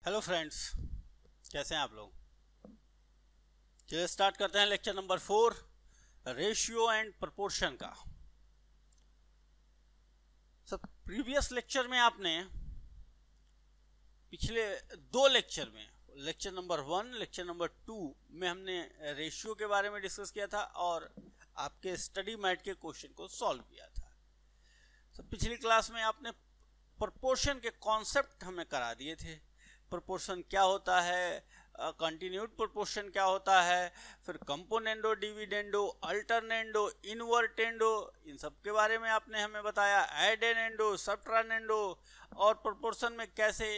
Hello friends, कैसे हैं आप लोग। चलिए स्टार्ट करते हैं lecture number 4, ratio and proportion का। सब प्रीवियस लेक्चर में आपने पिछले दो लेक्चर में, लेक्चर नंबर 1, लेक्चर नंबर 2 में हमने रेशियो के बारे में डिस्कस किया था और आपके स्टडी मैट के क्वेश्चन को सॉल्व किया था। सब पिछली क्लास में आपने प्रोपोर्शन के कॉन्सेप्ट हमें करा दिए थे। प्रोपोर्शन क्या होता है, कंटिन्यूड प्रोपोर्शन क्या होता है, फिर कंपोनेंडो, डिविडेंडो, अल्टरनेंडो, इनवर्टेंडो, इन सब के बारे में आपने हमें बताया। एडेनेंडो, सबट्रानेंडो, और प्रोपोर्शन में कैसे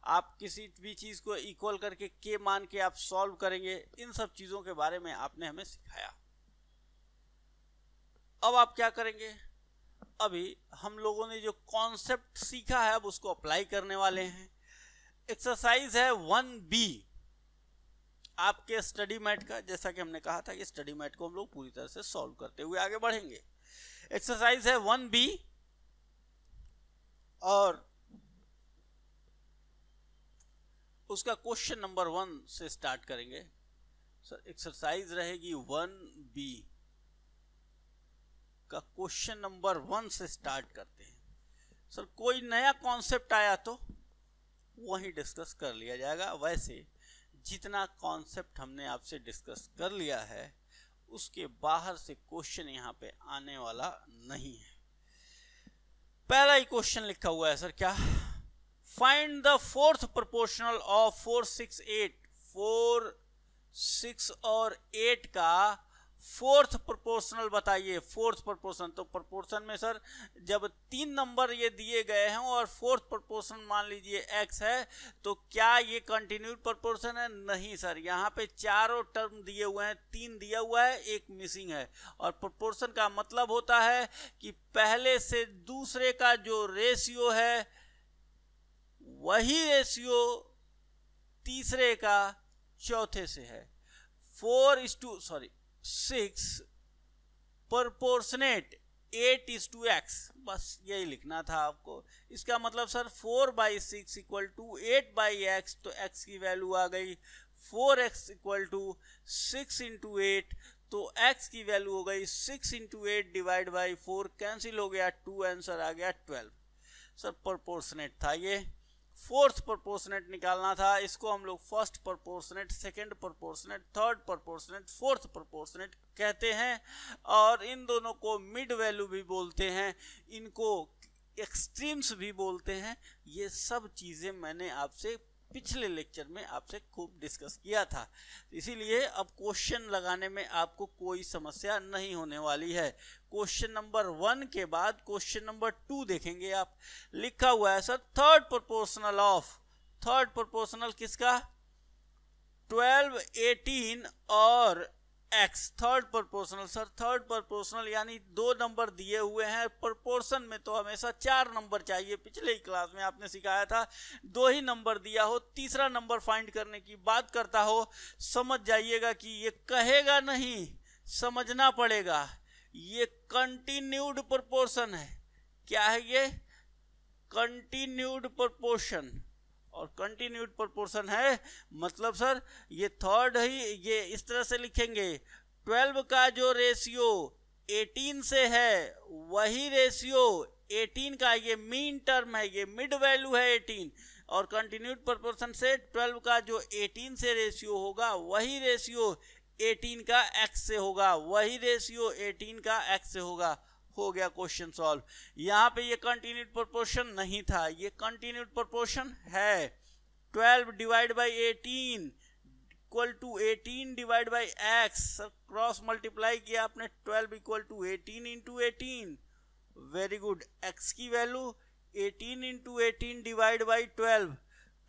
आप किसी भी चीज को इक्वल करके के मान के आप सॉल्व करेंगे, इन सब चीजों के बारे में आपने हमें सिखाया। अब आप क्या करेंगे, अभी हम लोगों ने जो कॉन्सेप्ट सीखा है अब उसको अप्लाई करने वाले हैं। एक्सरसाइज है 1B आपके स्टडी मैट का। जैसा कि हमने कहा था कि स्टडी मैट को हम लोग पूरी तरह से सॉल्व करते हुए आगे बढ़ेंगे। एक्सरसाइज है 1B और उसका क्वेश्चन नंबर 1 से स्टार्ट करेंगे। सर एक्सरसाइज रहेगी 1B का क्वेश्चन नंबर 1 से स्टार्ट करते हैं। सर कोई नया कॉन्सेप्ट आया तो वही डिस्कस कर लिया जाएगा। वैसे जितना कॉन्सेप्ट हमने आपसे डिस्कस कर लिया है उसके बाहर से क्वेश्चन यहाँ पे आने वाला नहीं है। पहला ही क्वेश्चन लिखा हुआ है सर, क्या, find the fourth proportional of 4, 6, 8। 4, 6 और 8 का फोर्थ प्रोपोर्शनल बताइए। फोर्थ प्रोपोर्शन, तो प्रोपोर्शन में सर जब 3 नंबर ये दिए गए हैं और फोर्थ प्रोपोर्शन मान लीजिए x है, तो क्या ये कंटिन्यूड प्रोपोर्शन है? नहीं सर, यहाँ पे चारों टर्म दिए हुए हैं, 3 दिया हुआ है, 1 मिसिंग है। और प्रोपोर्शन का मतलब होता है कि पहले से दूसरे का जो रेशियो है वही रेशियो तीसरे का चौथे से है। 6 प्रोपोर्शनेट 8:x, बस यही लिखना था आपको। इसका मतलब सर 4/6 इक्वल टू 8/x, तो x की वैल्यू आ गई 4x इक्वल टू 6 इंटू 8, तो x की वैल्यू हो गई 6 इंटू 8 डिवाइड बाई 4, कैंसिल हो गया 2, आंसर आ गया 12। सर प्रोपोर्शनेट था ये, फोर्थ प्रोपोर्शनेट निकालना था। इसको हम लोग first proportionate, second proportionate, third proportionate, fourth proportionate कहते हैं। और इन दोनों को मिड वैल्यू भी बोलते हैं, इनको एक्सट्रीम्स भी बोलते हैं। ये सब चीजें मैंने आपसे पिछले लेक्चर में आपसे खूब डिस्कस किया था, इसीलिए अब क्वेश्चन लगाने में आपको कोई समस्या नहीं होने वाली है। क्वेश्चन नंबर 1 के बाद क्वेश्चन नंबर 2 देखेंगे आप। लिखा हुआ है sir third proportional of, third proportional किसका? 12, 18 और x, third proportional. Sir third proportional यानी 2 नंबर दिए हुए हैं, प्रोपोर्शन में तो हमेशा 4 नंबर चाहिए। पिछले ही क्लास में आपने सिखाया था 2 ही नंबर दिया हो, तीसरा नंबर फाइंड करने की बात करता हो, समझ जाइएगा कि ये कहेगा नहीं, समझना पड़ेगा। ये कंटिन्यूड प्रोपोर्शन है। क्या है ये? Continued proportion. और कंटिन्यूड प्रोपोर्शन है मतलब सर ये थर्ड ही, ये इस तरह से लिखेंगे 12 का जो रेशियो 18 से है वही रेशियो 18 का, ये मीन टर्म है, ये मिड वैल्यू है 18। और कंटिन्यूड प्रोपोर्शन से 12 का जो 18 से रेशियो होगा वही रेशियो 18 का x से होगा, वही रेशियो 18 का x से होगा। हो गया क्वेश्चन सॉल्व। यहाँ पे ये कंटिन्यूड प्रोपोर्शन नहीं था, ये कंटिन्यूड प्रोपोर्शन है। 12 divide by 18 equal to 18 divide by x, cross multiply किया आपने, 12 equal to 18 into 18, very good. x की वैल्यू 18 इंटू 18 डिवाइड बाई 12,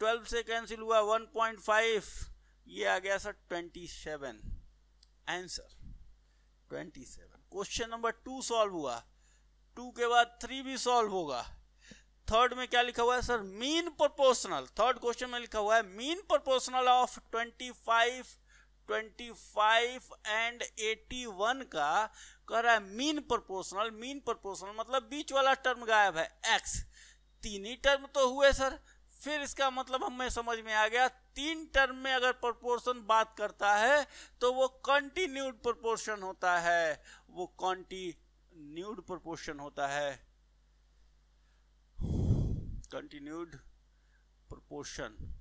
12 से कैंसिल हुआ 1.5, ये आ गया sir 27, answer 27। Question number 2 solve हुआ। 2 के बाद 3 भी सॉल्व होगा। थर्ड में क्या लिखा हुआ है sir? Mean proportional. Third question में लिखा हुआ है मीन प्रोपोर्शनल ऑफ 25 एंड 81 का कह रहा है मीन प्रोपोर्शनल। मीन प्रोपोर्शनल मतलब बीच वाला टर्म गायब है, x। 3 ही टर्म तो हुए सर, फिर इसका मतलब हमें समझ में आ गया, 3 टर्म में अगर प्रोपोर्शन बात करता है तो वो कंटिन्यूड प्रोपोर्शन होता है, वो कंटिन्यूड प्रोपोर्शन होता है, कंटिन्यूड प्रोपोर्शन।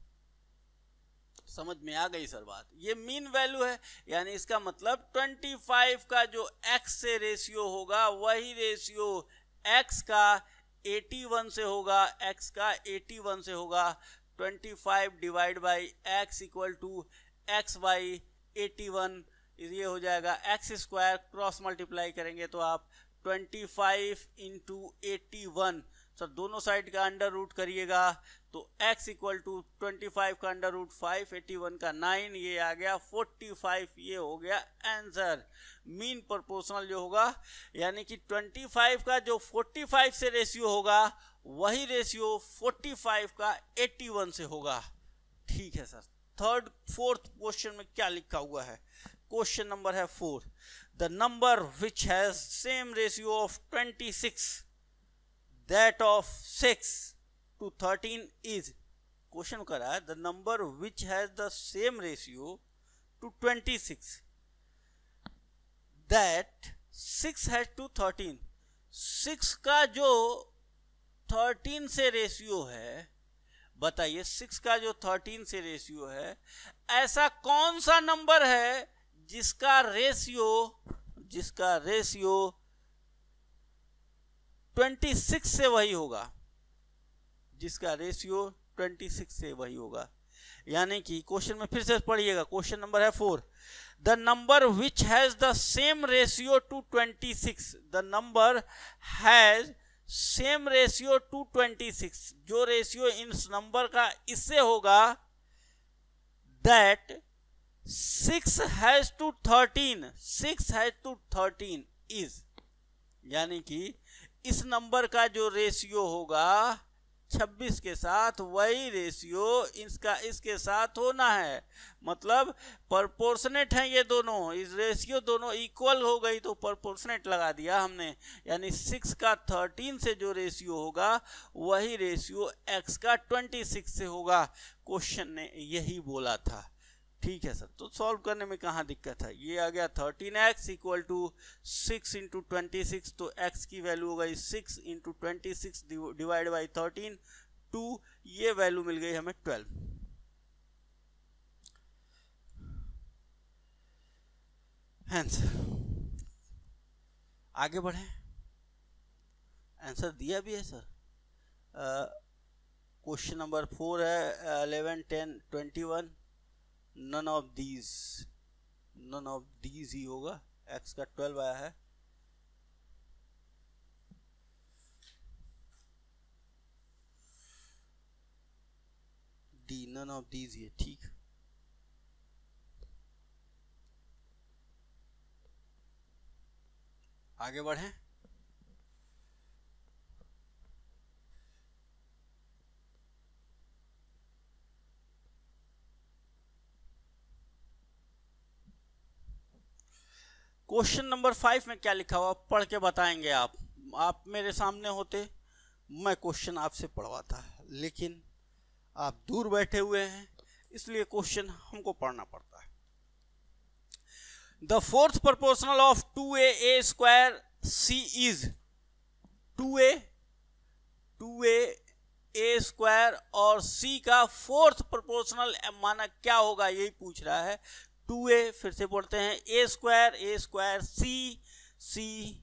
समझ में आ गई सर बात? ये मीन वैल्यू है, यानी इसका मतलब 25 का जो x से रेशियो होगा वही रेशियो x का 81 से होगा, x का 81 से होगा। 25 divide by x equal to x by 81, ये हो जाएगा x स्क्वायर, क्रॉस मल्टीप्लाई करेंगे तो आप 25 इंटू 81, सर दोनों साइड का अंडर रूट करिएगा तो x इक्वल टू 25 का अंडर रूट 5, 81 का 9, ये आ गया 45, ये हो गया आंसर। मीन प्रोपोर्शनल जो होगा, यानी कि 25 का जो 45 से रेशियो होगा वही रेशियो 45 का 81 से होगा। ठीक है सर। फोर्थ क्वेश्चन में क्या लिखा हुआ है? क्वेश्चन नंबर है 4, the number which has same ratio of 26 that of 6 to 13 is, question कर रहा है the number which has the same ratio to 26 that 6 has to 13, 6 का जो 13 से रेशियो है, बताइए 6 का जो 13 से रेशियो है, ऐसा कौन सा नंबर है जिसका रेशियो 26 से वही होगा, जिसका रेशियो 26 से वही होगा। यानी कि क्वेश्चन में फिर से पढ़िएगा, क्वेश्चन नंबर है 4, the number which has the same ratio two 26, the number has same ratio two 26, जो रेशियो इस नंबर का इससे होगा, दैट 6 हैज टू 13 इज, यानी कि इस नंबर का जो रेशियो होगा 26 के साथ वही रेशियो इसके साथ होना है। मतलब प्रोपोर्शनेट है ये दोनों, इस रेशियो दोनों इक्वल हो गई तो प्रोपोर्शनेट लगा दिया हमने, यानी 6 का 13 से जो रेशियो होगा वही रेशियो x का 26 से होगा। क्वेश्चन ने यही बोला था। ठीक है सर, तो सॉल्व करने में कहाँ दिक्कत है? ये आ गया 13x इक्वल टू 6 इंटू 26, तो x की वैल्यू हो गई 6 इंटू 26 डिवाइड बाई 13, 2, ये वैल्यू मिल गई हमें 12। आंसर, आगे बढ़े, आंसर दिया भी है सर। क्वेश्चन नंबर 4 है 11, 10, 21, नन ऑफ दीज ही होगा, x का 12 आया है। डी, नन ऑफ दीज ही है। ठीक, आगे बढ़े। क्वेश्चन नंबर 5 में क्या लिखा हुआ पढ़ के बताएंगे आप मेरे सामने होते मैं क्वेश्चन आपसे पढ़वाता, लेकिन आप दूर बैठे हुए हैं इसलिए क्वेश्चन हमको पढ़ना पड़ता है। The fourth proportional of 2a square c is 2a square और c का फोर्थ प्रोपोर्शनल माना क्या होगा, यही पूछ रहा है। 2a, फिर से बोलते हैं a स्क्वायर c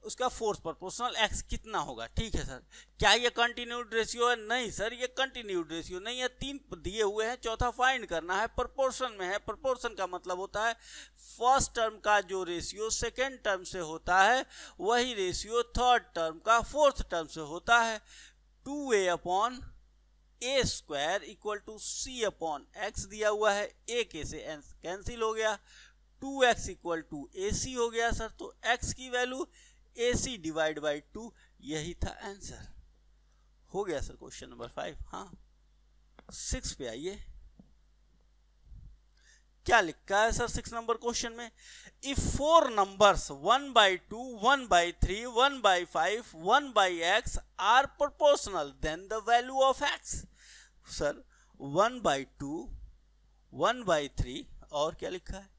उसका फोर्थ प्रोपोर्शनल x कितना होगा। ठीक है सर, क्या ये कंटिन्यूड रेशियो है? नहीं सर, ये कंटिन्यूड रेशियो नहीं है, 3 दिए हुए हैं, चौथा फाइंड करना है, प्रोपोर्शन में है। प्रोपोर्शन का मतलब होता है फर्स्ट टर्म का जो रेशियो सेकेंड टर्म से होता है वही रेशियो थर्ड टर्म का फोर्थ टर्म से होता है। 2a upon a square equal to c upon x दिया हुआ है, a के से कैंसिल हो गया, 2x इक्वल टू ac हो गया सर। तो x की वैल्यू AC डिवाइड बाई 2, यही था आंसर। हो गया सर क्वेश्चन नंबर 5। हाँ, 6 पे आइए। क्या लिखा है सर 6 नंबर क्वेश्चन में, if 4 numbers 1/2, 1/3, 1/5, 1/x are proportional then the value of x। Sir 1/2, 1/3 और क्या लिखा है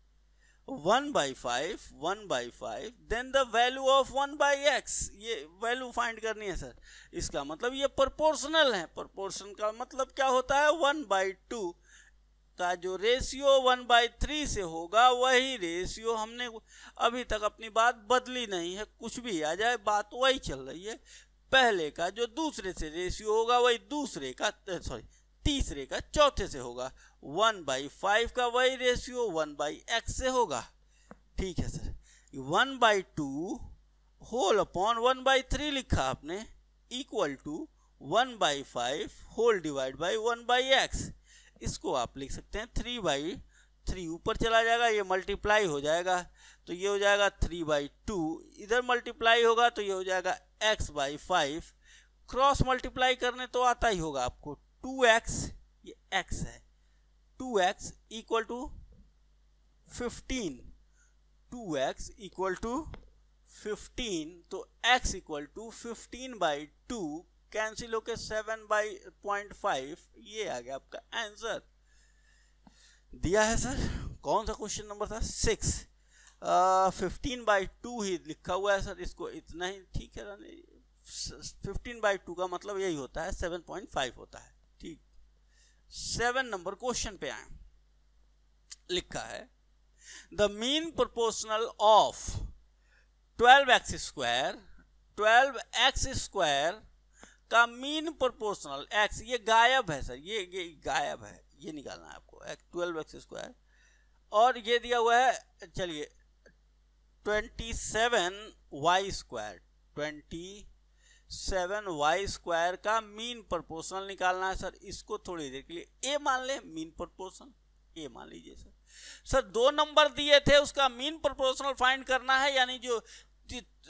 1/5, 1/5 then the value of 1/x। ये वैल्यू फाइंड करनी है सर। इसका मतलब ये प्रोपोर्शनल है। प्रोपोर्शन का मतलब क्या होता है 1/2 का जो रेशियो 1/3 से होगा वही रेशियो, हमने अभी तक अपनी बात बदली नहीं है, कुछ भी आ जाए बात वही चल रही है। पहले का जो दूसरे से रेशियो होगा वही दूसरे का तीसरे का चौथे से होगा। 1/5 का वही रेशियो 1/x से होगा। ठीक है सर, 1/2 होल अपॉन 1/3 लिखा आपने equal to 1/5 whole divide by 1/x। इसको आप लिख सकते हैं 3/3, ऊपर चला जाएगा ये मल्टीप्लाई हो जाएगा तो ये हो जाएगा 3/2, इधर मल्टीप्लाई होगा तो ये हो जाएगा x/5, क्रॉस मल्टीप्लाई करने तो आता ही होगा आपको 2x, ये x है 2x equal to 15, 2x equal to 15 तो x इक्वल टू 15/2 कैंसिल होके 7/0.5, ये आ गया आपका आंसर। दिया है सर। कौन सा क्वेश्चन नंबर था 6, 15/2 ही लिखा हुआ है सर, इसको इतना ही ठीक है। 15/2 का मतलब यही होता है 7.5 होता है। ठीक, 7 नंबर क्वेश्चन पे आए। लिखा है the mean proportional of 12x square, 12x square का मीन प्रोपोर्शनल x, ये गायब है सर, ये गायब है, ये निकालना है आपको 12x स्क्वायर। और ये दिया हुआ है चलिए 27y स्क्वायर, 27y स्क्वायर का मीन प्रोपोर्शनल निकालना है सर। इसको थोड़ी देर के लिए a मान ले, मीन प्रोपोर्शनल a मान लीजिए सर। सर 2 नंबर दिए थे उसका मीन प्रोपोर्शनल फाइंड करना है, यानी जो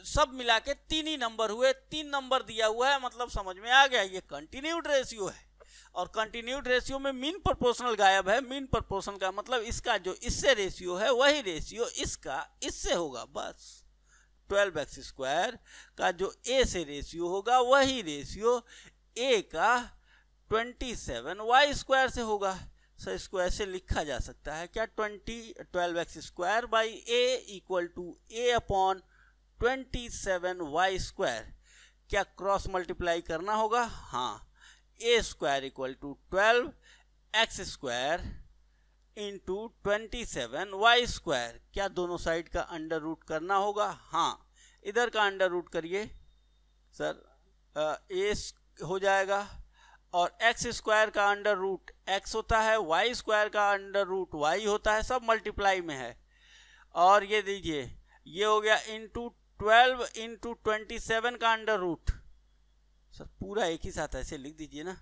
सब मिला के 3 ही नंबर हुए, 3 नंबर दिया हुआ है, मतलब समझ में आ गया ये कंटिन्यूड रेशियो है। और कंटिन्यूड रेशियो में मीन प्रोपोर्शनल गायब है। मीन प्रोपोर्शनल का मतलब इसका जो इससे रेशियो है वही रेशियो इसका इससे होगा, बस 12x स्क्वायर का जो a से रेशियो होगा वही रेशियो a का 27y स्क्वायर से होगा। सर इसको ऐसे लिखा जा सकता है क्या 12x square by a equal to a upon 27y square. क्या क्रॉस मल्टीप्लाई करना होगा? हाँ, a square equal to 12x square into 27y square. क्या दोनों साइड का अंडर रूट करना होगा? हाँ, इधर का अंडर रूट करिए सर, a हो जाएगा और x स्क्वायर का अंडर रूट x होता है, y स्क्वायर का अंडर रूट y होता है, सब मल्टीप्लाई में है। और ये दीजिए, ये हो गया इंटू 12 इंटू 27 का अंडर रूट। सर पूरा एक ही साथ ऐसे लिख दीजिए ना,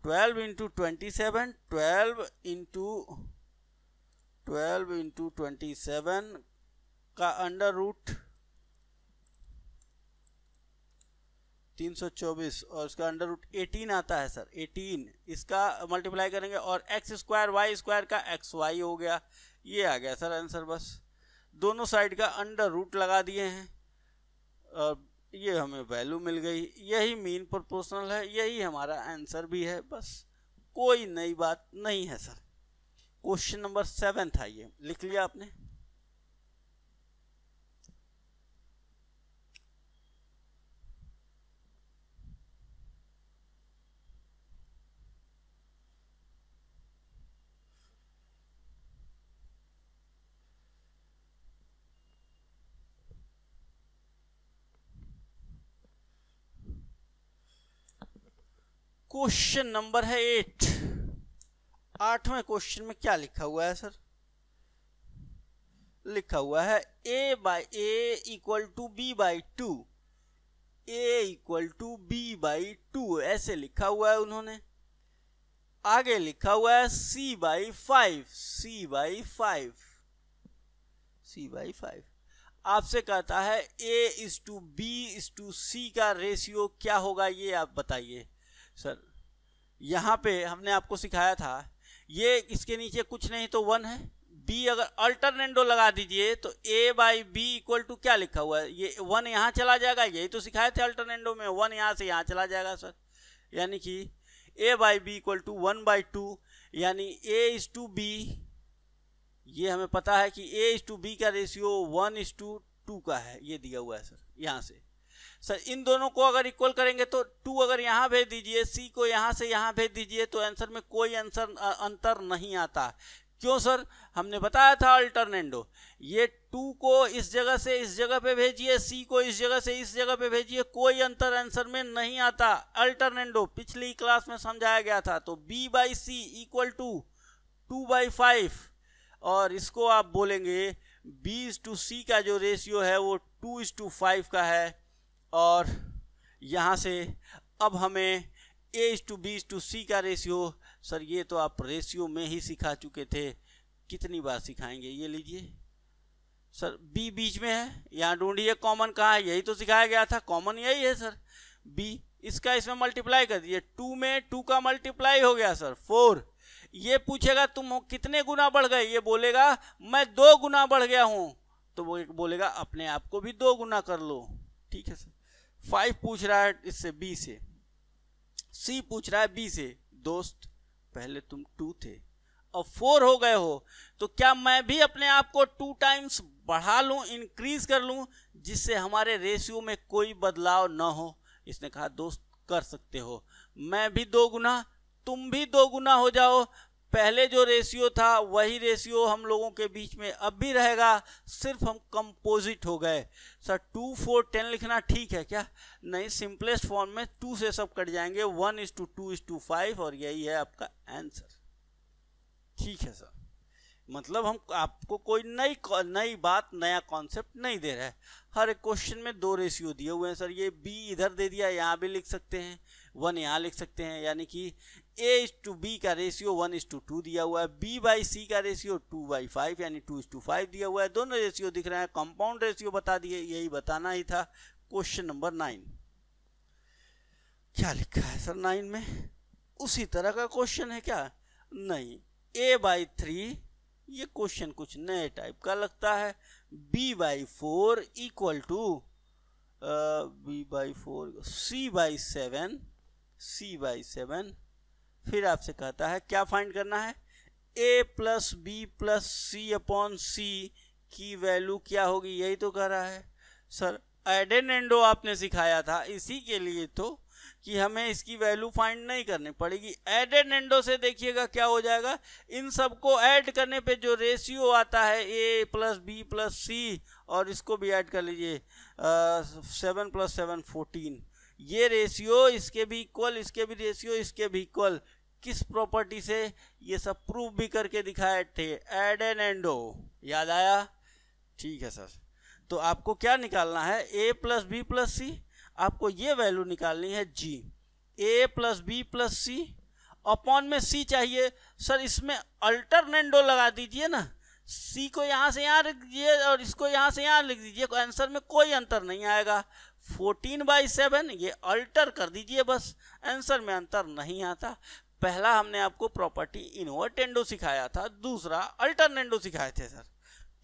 12 इंटू 27, 12 इंटू 27 का अंडर रूट 324 और इसका अंडर रूट 18 आता है सर, 18 इसका मल्टीप्लाई करेंगे और x स्क्वायर y स्क्वायर का xy हो गया। ये आ गया सर आंसर। बस दोनों साइड का अंडर रूट लगा दिए हैं और ये हमें वैल्यू मिल गई। यही मीन प्रोपोर्शनल है, यही हमारा आंसर भी है, बस कोई नई बात नहीं है सर। क्वेश्चन नंबर 7 था, ये लिख लिया आपने। क्वेश्चन नंबर है 8। 8वें क्वेश्चन में क्या लिखा हुआ है सर? लिखा हुआ है a by a equal to b by 2, a equal to b by 2, ऐसे लिखा हुआ है उन्होंने। आगे लिखा हुआ है c by 5, c by 5, c by 5। आपसे कहता है a is to b is to c का रेशियो क्या होगा, ये आप बताइए सर। यहाँ पे हमने आपको सिखाया था, ये इसके नीचे कुछ नहीं तो 1 है, बी अगर अल्टरनेंडो लगा दीजिए तो ए बाई बी इक्वल टू क्या लिखा हुआ है, ये 1 यहाँ चला जाएगा, यही तो सिखाए थे अल्टरनेंडो में, 1 यहाँ से यहाँ चला जाएगा सर, यानी कि ए बाई बी इक्वल टू 1/2, यानी ए इज टू बी, ये हमें पता है कि ए इज टू बी का रेशियो 1:2 का है, ये दिया हुआ है सर यहाँ से। सर इन दोनों को अगर इक्वल करेंगे तो 2 अगर यहाँ भेज दीजिए, सी को यहाँ से यहाँ भेज दीजिए, तो आंसर में कोई अंतर नहीं आता। क्यों सर, हमने बताया था अल्टरनेंडो, ये 2 को इस जगह से इस जगह पे भेजिए, सी को इस जगह से इस जगह पे भेजिए, कोई अंतर आंसर में नहीं आता। अल्टरनेंडो पिछली क्लास में समझाया गया था। तो b by C equal to 2/5, और इसको आप बोलेंगे b/c का जो रेशियो है वो 2:5 का है, और यहाँ से अब हमें a/b/c का रेशियो, सर ये तो आप रेशियो में ही सिखा चुके थे, कितनी बार सिखाएंगे, ये लीजिए सर, b बीच में है, यहाँ ढूंढिए कॉमन कहाँ है, यही तो सिखाया गया था, कॉमन यही है सर b, इसका इसमें मल्टीप्लाई कर दीजिए, 2 में 2 का मल्टीप्लाई हो गया सर 4, ये पूछेगा तुम कितने गुना बढ़ गए, ये बोलेगा मैं 2 गुना बढ़ गया हूं, तो वो बोलेगा अपने आप को भी 2 गुना कर लो, ठीक है सर। 5 पूछ रहा है इससे b से, c पूछ रहा है b से, दोस्त पहले तुम 2 थे अब 4 हो गए हो, तो क्या मैं भी अपने आप को 2 टाइम्स बढ़ा लूं, इंक्रीज कर लूं, जिससे हमारे रेशियो में कोई बदलाव ना हो। इसने कहा दोस्त कर सकते हो, मैं भी 2 गुना तुम भी 2 गुना हो जाओ, पहले जो रेशियो था वही रेशियो हम लोगों के बीच में अब भी रहेगा, सिर्फ हम कंपोजिट हो गए। सर 2 4 10 लिखना ठीक है क्या, नहीं, सिंपलेस्ट फॉर्म में 2 से सब कट जाएंगे, 1:2:5, और यही है आपका आंसर, ठीक है सर। मतलब हम आपको कोई नई बात, नया कॉन्सेप्ट नहीं दे रहा है, हर एक क्वेश्चन में 2 रेशियो दिए हुए हैं सर, ये b इधर दे दिया, यहाँ भी लिख सकते हैं, 1 यहाँ लिख सकते हैं, यानी कि a/b का रेशियो 1:2 दिया हुआ है, b बाई सी का रेशियो 2/5 यानी 2:5 दिया हुआ है, दोनों रेशियो दिख रहे हैं, कंपाउंड रेशियो बता दिए, यही बताना ही था। क्वेश्चन नंबर 9 क्या लिखा है सर 9 में, उसी तरह का क्वेश्चन है क्या, नहीं, a/3, ये क्वेश्चन कुछ नए टाइप का लगता है, b/4 equal to b/4 c/7, फिर आपसे कहता है क्या फाइंड करना है, a plus B plus C upon C की वैल्यू क्या होगी, यही तो कह रहा है सर। एडेनेंडो आपने सिखाया था, इसी के लिए तो कि हमें इसकी वैल्यू फाइंड नहीं करनी पड़ेगी। एडेनेंडो से देखिएगा क्या हो जाएगा, इन सबको ऐड करने पे जो रेशियो आता है a प्लस बी प्लस सी, और इसको भी ऐड कर लीजिए 7 + 7 14, ये रेशियो इसके भी इक्वल, इसके भी रेशियो इसके भी इक्वल, किस प्रॉपर्टी से, ये सब प्रूव भी करके दिखाए थे, एडेनेंडो, याद आया, ठीक है सर। तो आपको क्या निकालना है, a plus B plus C, आपको ये वैल्यू निकालनी है g, a plus B plus C upon में c चाहिए सर, इसमें अल्टरनेंडो लगा दीजिए ना, c को यहाँ से यहाँ लिख दीजिए और इसको यहाँ से यहाँ लिख दीजिए, आंसर में कोई अंतर नहीं आएगा। 14/7 ये अल्टर कर दीजिए बस, आंसर में अंतर नहीं आता। पहला हमने आपको प्रॉपर्टी इन्वर्टेंडो सिखाया था, दूसरा अल्टरनेंडो सिखाए थे सर,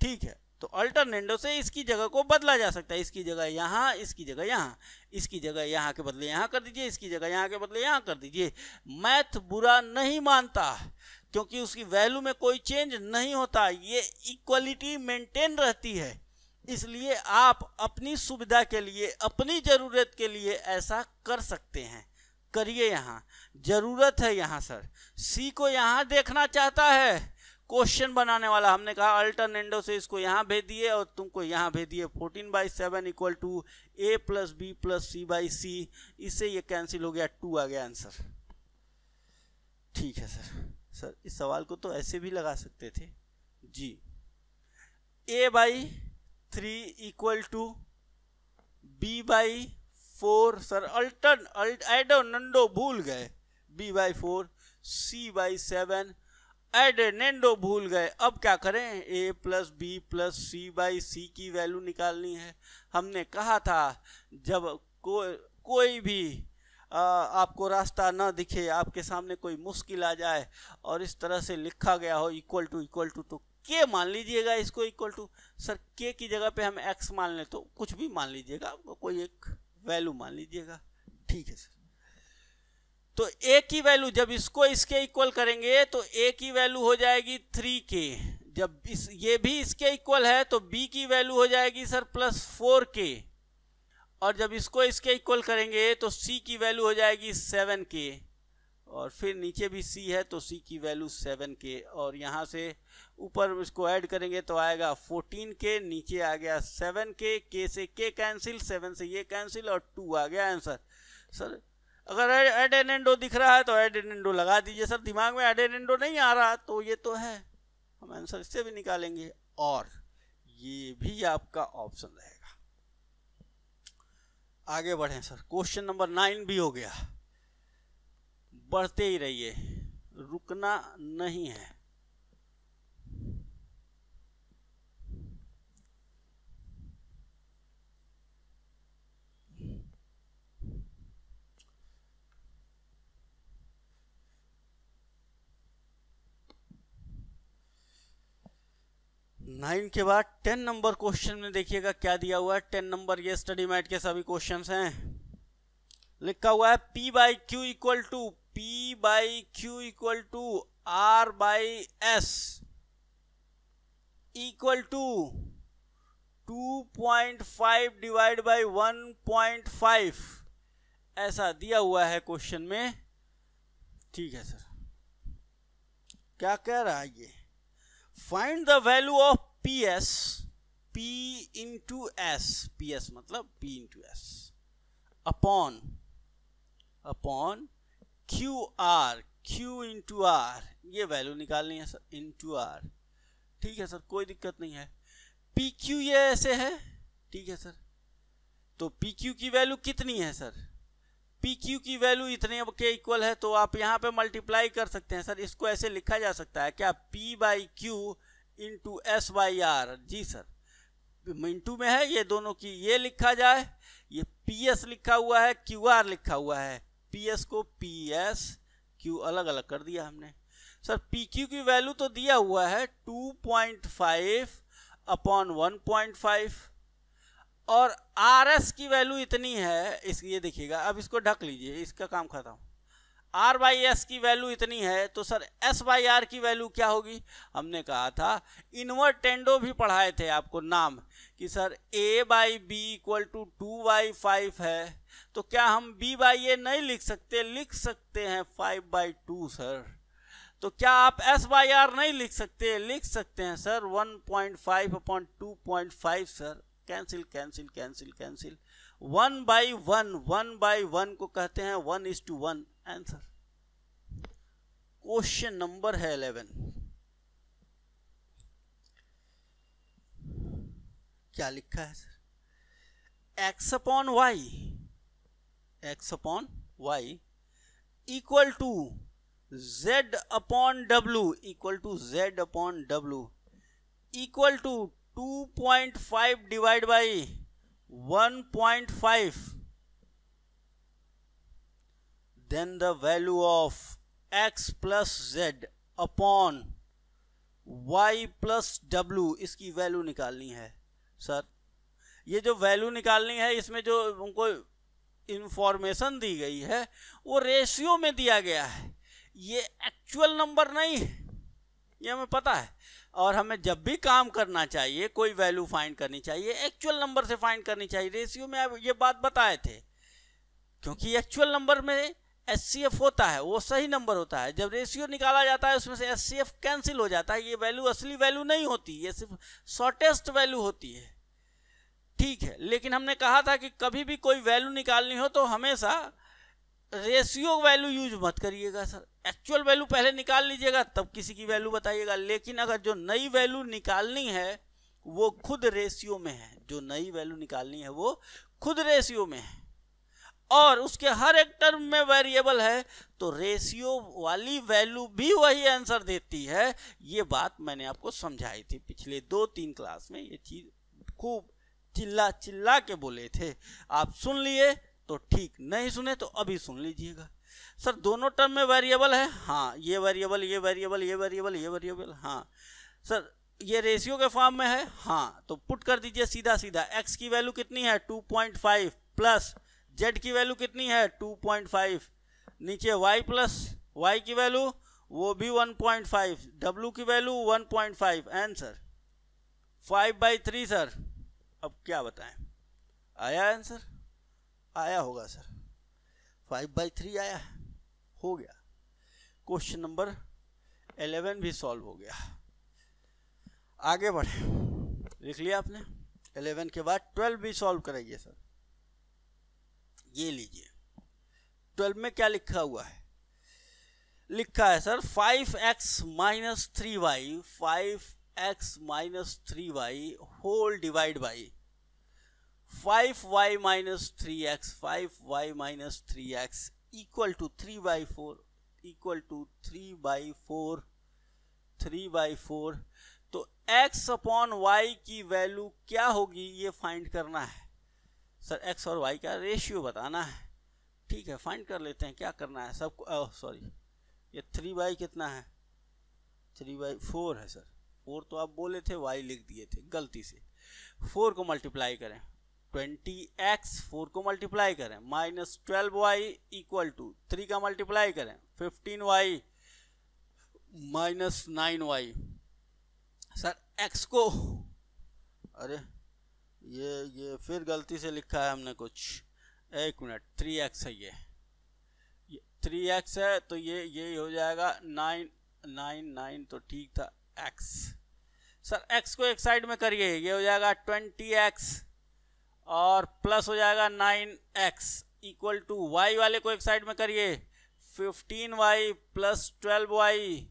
ठीक है। तो अल्टरनेंडो से इसकी जगह को बदला जा सकता है, इसकी जगह यहाँ, इसकी जगह यहाँ, इसकी जगह यहाँ के बदले यहाँ कर दीजिए, इसकी जगह यहाँ के बदले यहाँ कर दीजिए। मैथ बुरा नहीं मानता, क्योंकि उसकी वैल्यू में कोई चेंज नहीं होता, ये इक्वलिटी मेंटेन रहती है, इसलिए आप अपनी सुविधा के लिए, अपनी ज़रूरत के लिए ऐसा कर सकते हैं, करिए। यहाँ ज़रूरत है, यहाँ सर सी को यहाँ देखना चाहता है क्वेश्चन बनाने वाला, हमने कहा अल्टरनेंडो से इसको यहाँ भेज दिए और तुमको यहाँ भेज दिए, 14/7 equal to a plus B plus c/c, इससे ये कैंसिल हो गया, 2 आ गया आंसर, ठीक है सर। सर इस सवाल को तो ऐसे भी लगा सकते थे जी, a/3 equal to b/4, sir एडेनेंडो भूल गए, b/4 c/7 एडेनेंडो भूल गए, अब क्या करें, a plus B plus c/c की वैल्यू निकालनी है। हमने कहा था जब कोई भी आपको रास्ता ना दिखे, आपके सामने कोई मुश्किल आ जाए और इस तरह से लिखा गया हो इक्वल टू, तो के मान लीजिएगा इसको इक्वल टू, सर के की जगह पे हम एक्स मान लें तो कुछ भी मान लीजिएगा, कोई एक वैल्यू मान लीजिएगा, ठीक है सर। तो ए की वैल्यू जब इसको इसके इक्वल करेंगे तो ए की वैल्यू हो जाएगी 3k, जब ये भी इसके इक्वल है तो बी की वैल्यू हो जाएगी सर +4k, और जब इसको इसके इक्वल करेंगे तो सी की वैल्यू हो जाएगी 7k, और फिर नीचे भी सी है तो सी की वैल्यू 7k, और यहाँ से ऊपर इसको ऐड करेंगे तो आएगा 14k, नीचे आ गया 7k, k से k कैंसिल, 7 से ये कैंसिल, और 2 आ गया आंसर। सर अगर एड एन एंडो दिख रहा है तो एड एन एंडो लगा दीजिए। सर दिमाग में एड एन एंडो नहीं आ रहा तो ये तो है, हम आंसर इससे भी निकालेंगे, और ये भी आपका ऑप्शन रहेगा। आगे बढ़ें सर, क्वेश्चन नंबर 9 भी हो गया। बढ़ते ही रहिए, रुकना नहीं है। नाइन के बाद 10 नंबर क्वेश्चन में देखिएगा क्या दिया हुआ है। 10 नंबर ये स्टडी मैट के सभी क्वेश्चंस हैं। लिखा हुआ है P by Q equal to R by S equal to 2.5 divide by 1.5, ऐसा दिया हुआ है क्वेश्चन में, ठीक है सर। क्या कह रहा है ये, find the value of PS, P into S, PS मतलब P into S upon QR, Q into R, ये वैल्यू निकालनी है सर, इंटू R, ठीक है सर, कोई दिक्कत नहीं है। PQ ये ऐसे है, ठीक है सर, तो PQ की वैल्यू कितनी है सर, PQ की वैल्यू इतने के इक्वल है, तो आप यहाँ पे मल्टीप्लाई कर सकते हैं सर। इसको ऐसे लिखा जा सकता है क्या, P by Q into S by R, जी सर, इंटू में है ये दोनों की, ये लिखा जाए, ये PS लिखा हुआ है, QR लिखा हुआ है, PS को PS, Q अलग अलग कर दिया हमने। सर PQ की वैल्यू तो दिया हुआ है 2.5 अपॉन 1.5, और RS की वैल्यू इतनी है, इस ये देखिएगा, अब इसको ढक लीजिए, इसका काम खत्म। R बाई S की वैल्यू इतनी है, तो सर S बाई R की वैल्यू क्या होगी, हमने कहा था इनवर्टेंडो भी पढ़ाए थे आपको नाम, कि sir A by B equal to 2/5 है, तो क्या हम B बाई A नहीं लिख सकते, लिख सकते हैं 5/2 सर। तो क्या आप S बाई R नहीं लिख सकते, लिख सकते हैं sir 1.5 upon 2.5 sir, cancel cancel cancel cancel, 1/1 को कहते हैं 1:1 आंसर। क्वेश्चन नंबर है 11, क्या लिखा है sir, x upon y equal to z upon w equal to 2.5 divide by 1.5, then the value of x plus z upon y plus w, इसकी value निकालनी है सर। ये जो वैल्यू निकालनी है, इसमें जो उनको इंफॉर्मेशन दी गई है वो रेशियो में दिया गया है, ये एक्चुअल नंबर नहीं है, ये हमें पता है। और हमें जब भी काम करना चाहिए, कोई वैल्यू फाइंड करनी चाहिए, एक्चुअल नंबर से फाइंड करनी चाहिए। रेशियो में आप ये बात बताए थे, क्योंकि एक्चुअल नंबर में HCF होता है, वो सही नंबर होता है। जब रेशियो निकाला जाता है उसमें से HCF कैंसिल हो जाता है, ये वैल्यू असली वैल्यू नहीं होती, ये सिर्फ शॉर्टेस्ट वैल्यू होती है, ठीक है। लेकिन हमने कहा था कि कभी भी कोई वैल्यू निकालनी हो तो हमेशा रेशियो वैल्यू यूज मत करिएगा सर, एक्चुअल वैल्यू पहले निकाल लीजिएगा तब किसी की वैल्यू बताइएगा। लेकिन अगर जो नई वैल्यू निकालनी है वो खुद रेशियो में है, जो नई वैल्यू निकालनी है वो खुद रेशियो में है, और उसके हर एक टर्म में वेरिएबल है, तो रेशियो वाली वैल्यू भी वही आंसर देती है। ये बात मैंने आपको समझाई थी पिछले 2-3 क्लास में, ये चीज खूब चिल्ला चिल्ला के बोले थे। आप सुन लिए तो ठीक, नहीं सुने तो अभी सुन लीजिएगा। सर दोनों टर्म में वेरिएबल है, हाँ, ये वेरिएबल ये वेरिएबल ये वेरिएबल ये वेरिएबल, हाँ सर ये रेशियो के फॉर्म में है, हाँ, तो पुट कर दीजिए सीधा सीधा। x की वैल्यू कितनी है 2.5 प्लस z की वैल्यू कितनी है 2.5, नीचे y प्लस y की वैल्यू वो भी 1.5, w की वैल्यू 1.5, आंसर 5/3 सर। अब क्या बताएं, आया आंसर? आया होगा सर, 5/3 आया है, हो गया। क्वेश्चन नंबर 11 भी सॉल्व हो गया। आगे बढ़े, लिख लिया आपने? 11 के बाद 12 भी सॉल्व कराइए सर। ये लीजिए 12 में क्या लिखा हुआ है? लिखा है sir 5x minus 3y, 5x minus 3y whole divide by 5y minus 3x, 5y minus 3x equal to 3/4, equal to 3/4, 3/4। तो x अपॉन y की वैल्यू क्या होगी ये फाइंड करना है सर। x और y का रेशियो बताना है, ठीक है, फाइंड कर लेते हैं। क्या करना है सबको? सॉरी, ये 3 कितना है? 3/4 है सर। 4 तो आप बोले थे, y लिख दिए थे गलती से। 4 को मल्टीप्लाई करें, 20x 4 को मल्टीप्लाई करें, माइनस 12y इक्वल टू 3 का मल्टीप्लाई करें, 15y minus 9y। Sir x को, अरे ये फिर गलती से लिखा है हमने कुछ, एक मिनट, 3x है ये 3x है, तो ये हो जाएगा 9 तो ठीक था x। सर x को एक साइड में करिए, ये हो जाएगा 20x और प्लस हो जाएगा 9x इक्वल टू y वाले को एक साइड में करिए, 15y प्लस 12y,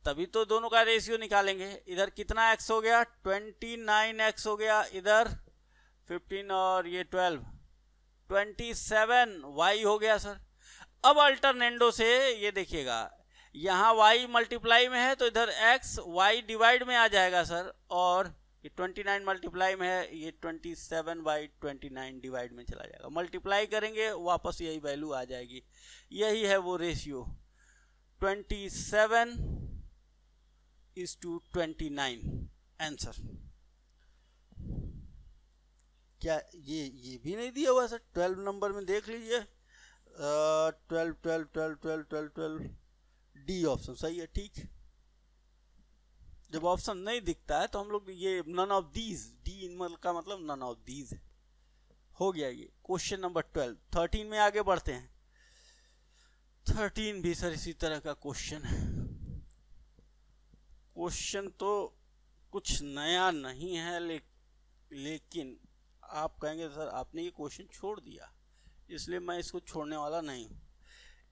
तभी तो दोनों का रेशियो निकालेंगे। इधर कितना x हो गया? 29x हो गया, इधर 15 और ये 12, 27y हो गया सर। अब अल्टरनेंडो से ये देखिएगा, यहाँ y मल्टीप्लाई में है तो इधर x y डिवाइड में आ जाएगा सर, और ये 29 मल्टीप्लाई में है, ये 27/29 डिवाइड में चला जाएगा। मल्टीप्लाई करेंगे वापस यही वैल्यू आ जाएगी। यही है वो रेशियो, 27:29 आंसर। क्या ये भी नहीं दिया हुआ सर? 12 नंबर में देख लीजिए, 12 डी ऑप्शन सही है, ठीक। जब ऑप्शन नहीं दिखता है तो हम लोग ये नन ऑफ दीज, डी का मतलब नन ऑफ दीज हो गया। ये क्वेश्चन नंबर 12। 13 में आगे बढ़ते हैं। 13 भी सर इसी तरह का क्वेश्चन है। क्वेश्चन तो कुछ नया नहीं है, लेकिन आप कहेंगे सर आपने ये क्वेश्चन छोड़ दिया, इसलिए मैं इसको छोड़ने वाला नहीं हूँ।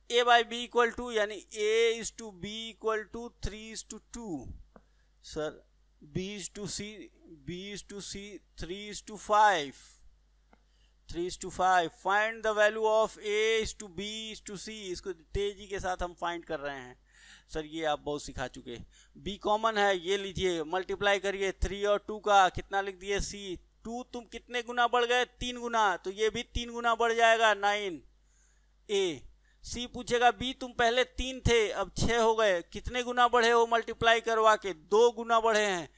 a/b इक्वल टू, यानी a:b equal to 3:2 sir, b:c 3:5, 3:5। Find the value of a:b:c। इसको तेजी के साथ हम फाइंड कर रहे हैं सर, ये आप बहुत सिखा चुके। b कॉमन है, ये लीजिए, मल्टीप्लाई करिए 3 और 2 का, कितना लिख दिए c। 2 तुम कितने गुना बढ़ गए? 3 गुना, तो ये भी 3 गुना बढ़ जाएगा, 9 a। सी पूछेगा बी तुम पहले 3 थे अब 6 हो गए, कितने गुना बढ़े हो मल्टीप्लाई करवा के? 2 गुना बढ़े हैं,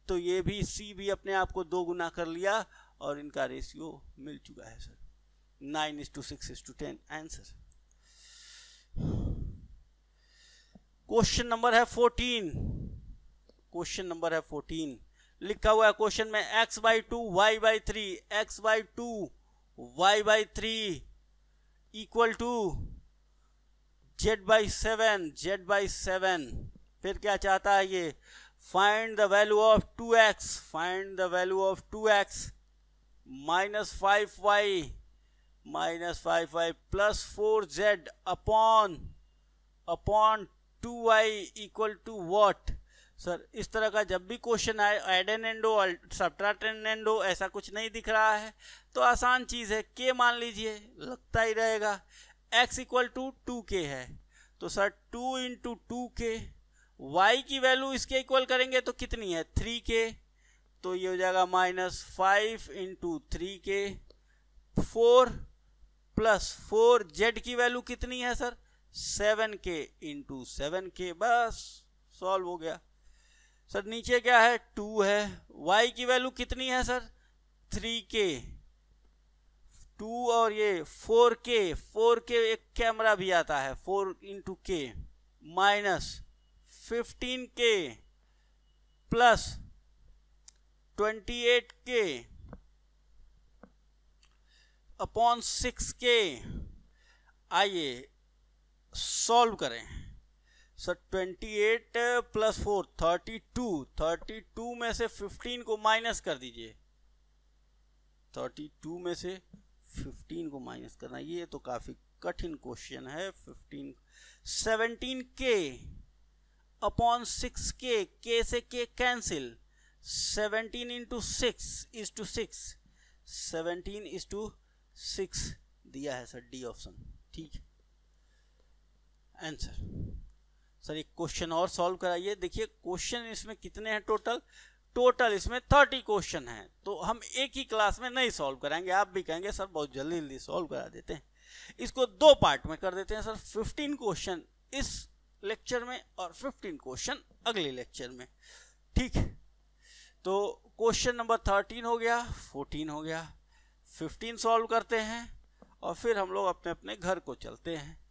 तो ये भी सी भी अपने आप को 2 गुना कर लिया और इनका रेशियो मिल चुका है सर, 9:6:10 आंसर। क्वेश्चन नंबर है 14। क्वेश्चन नंबर है 14, लिखा हुआ है क्वेश्चन में x/2 y/3, x/2 y/3 equal to z/7, z/7। फिर क्या चाहता है ये? Find the value of 2x, find the value of 2x -5y plus 4z upon 2y equal to what? Sir इस तरह का जब भी क्वेश्चन आए, एडेनेंडो सब्ट्रैक्टेनेंडो, ऐसा कुछ नहीं दिख रहा है तो आसान चीज़ है, k मान लीजिए, लगता ही रहेगा। x इक्वल टू 2k है, तो सर 2 इंटू 2k, y की वैल्यू इसके इक्वल करेंगे तो कितनी है? 3k, तो ये हो जाएगा -5 इंटू 3k, 4 प्लस 4, z की वैल्यू कितनी है सर? 7k इंटू 7k, बस सॉल्व हो गया। सर नीचे क्या है 2 है, y की वैल्यू कितनी है सर 3k, 2 और ये 4k एक कैमरा भी आता है 4 into k minus 15k plus 28k upon 6k। आइए सॉल्व करें सर। 28 प्लस 4 32 में से 15 को माइनस कर दीजिए, 32 में से 15 को माइनस करना, ये तो काफी कठिन क्वेश्चन है। 17k अपॉन 6k, k से k cancel, 17 into 6 is to 6, 17 is to 6 दिया है सर डी ऑप्शन। ठीक आंसर। सर एक क्वेश्चन और सॉल्व कराइए। देखिए क्वेश्चन इसमें कितने हैं टोटल इसमें 30 क्वेश्चन हैं, तो हम एक ही क्लास में नहीं सॉल्व कराएंगे। आप भी कहेंगे सर बहुत जल्दी जल्दी सॉल्व करा देते हैं, इसको 2 पार्ट में कर देते हैं सर। 15 क्वेश्चन इस लेक्चर में और 15 क्वेश्चन अगले लेक्चर में। ठीक, तो क्वेश्चन नंबर 13 हो गया, 14 हो गया, 15 सॉल्व करते हैं और फिर हम लोग अपने अपने घर को चलते हैं।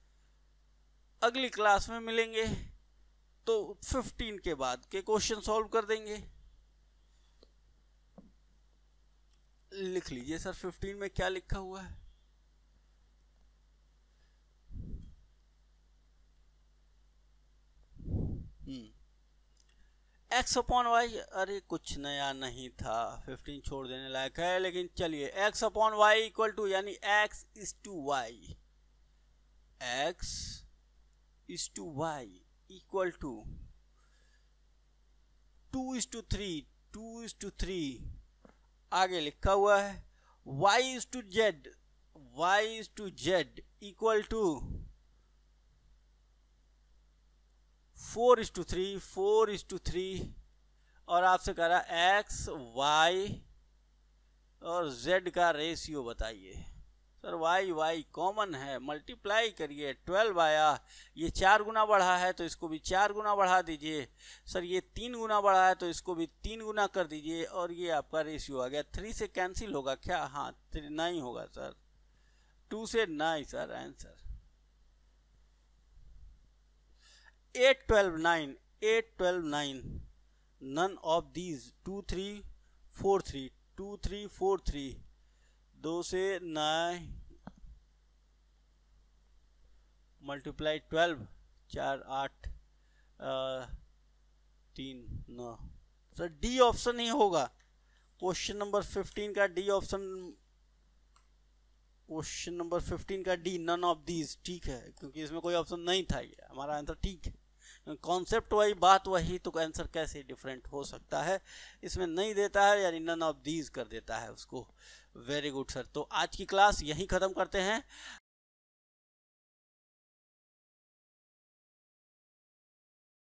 अगली क्लास में मिलेंगे तो 15 के बाद के क्वेश्चन सॉल्व कर देंगे। लिख लीजिए सर 15 में क्या लिखा हुआ है। x अपॉन वाई, अरे कुछ नया नहीं था, 15 छोड़ देने लायक है, लेकिन चलिए x upon Y equal to, यानी x is to Y, x is to Y equal to 2 is to 3, 2 is to 3, आगे लिखा हुआ है y is to Z, y is to Z equal to 4 is to 3, 4 is to 3, और आपसे कह रहा x y और z का रेशियो बताइए। सर y कॉमन है, मल्टीप्लाई करिए, 12 आया, ये 4 गुना बढ़ा है तो इसको भी 4 गुना बढ़ा दीजिए। सर ये 3 गुना बढ़ा है तो इसको भी 3 गुना कर दीजिए, और ये आपका रेशियो आ गया। 3 से कैंसिल होगा क्या? हाँ 3 नहीं होगा सर, 2 से नहीं sir answer. 8 12 9, 8 12 9, none of these, 2 3 4 3, 2 3 4 3, 2 से 9 मल्टीप्लाई 12, 4 8 3 9। सर डी ऑप्शन ही होगा क्वेश्चन नंबर 15 का, डी ऑप्शन, क्वेश्चन नंबर 15 का डी, नन ऑफ दीज। ठीक है, क्योंकि इसमें कोई ऑप्शन नहीं था, ये हमारा आंसर ठीक है। कॉन्सेप्ट वही, बात वही, तो आंसर कैसे डिफरेंट हो सकता है? इसमें नहीं देता है यानी नन ऑफ दीज कर देता है उसको। Very good sir. तो आज की क्लास यहीं ख़त्म करते हैं।